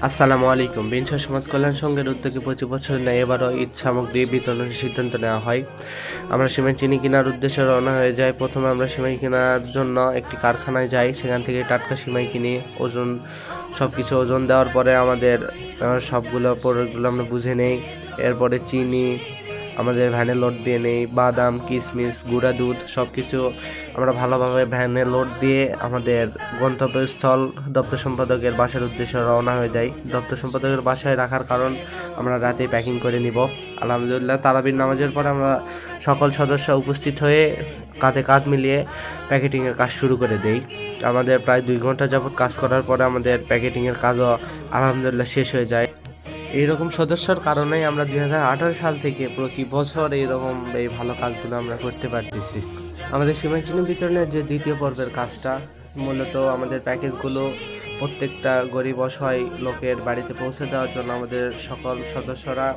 আসসালামু আলাইকুম। বিনশা সমাজ কল্যাণ সংঘের উদ্যোগে প্রতি বছর ন্যায় এবারও ঈদ সামগ্রী বিতরণের সিদ্ধান্ত নেওয়া হয়। আমরা সিমেন্ট চিনি কেনার উদ্দেশ্যে রওনা হয়ে যাই। প্রথমে আমরা সিমাই কেনার জন্য একটি কারখানায় যাই, সেখান থেকে টাটকা সিমাই কিনি। ওজন সব কিছু ওজন দেওয়ার পরে আমাদের সবগুলো প্রোডাক্টগুলো আমরা বুঝে নেই। এরপরে চিনি আমাদের ভ্যানে লোড দিয়ে নেই, বাদাম, কিশমিশ, গুঁড়া দুধ সব কিছু আমরা ভালোভাবে ভ্যানে লোড দিয়ে আমাদের গন্তব্যস্থল দপ্তর সম্পাদকের বাসার উদ্দেশ্যে রওনা হয়ে যাই। দপ্তর সম্পাদকের বাসায় রাখার কারণ আমরা রাতে প্যাকিং করে নিব। আলহামদুলিল্লাহ, তারাবির নামাজের পর আমরা সকল সদস্য উপস্থিত হয়ে কাঁধে কাঁধ মিলিয়ে প্যাকেটিংয়ের কাজ শুরু করে দেই। আমাদের প্রায় 2 ঘন্টা যাবৎ কাজ করার পরে আমাদের প্যাকেটিংয়ের কাজও আলহামদুলিল্লাহ শেষ হয়ে যায়। এইরকম সদস্যর কারণেই আমরা 2018 সাল থেকে প্রতি বছর এই ভালো কাজগুলো আমরা করতে পারতেছি। আমাদের সিমাই চিনি বিতরণের যে দ্বিতীয় পর্বের কাজটা, মূলত আমাদের প্যাকেজগুলো প্রত্যেকটা গরিব অসহায় লোকের বাড়িতে পৌঁছে দেওয়ার জন্য আমাদের সকল সদস্যরা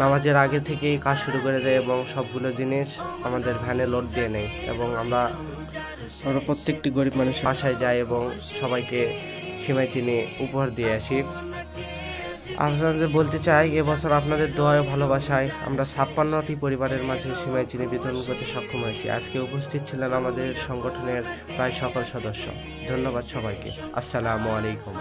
নামাজের আগে থেকেই কাজ শুরু করে দেয় এবং সবগুলো জিনিস আমাদের ভ্যানে লোড দিয়ে নেয় এবং আমরা প্রত্যেকটি গরিব মানুষের বাসায় যাই এবং সবাইকে সিমাই চিনি উপহার দিয়ে আসি। আপনাদের বলতে চাই, এবছর আপনাদের দোয়া ও ভালোবাসায় আমরা 56টি পরিবারের মাঝে সিমাই চিনি বিতরণ করতে সক্ষম হয়েছি। আজকে উপস্থিত ছিলেন আমাদের সংগঠনের প্রায় সকল সদস্য। ধন্যবাদ সবাইকে। আসসালামু আলাইকুম।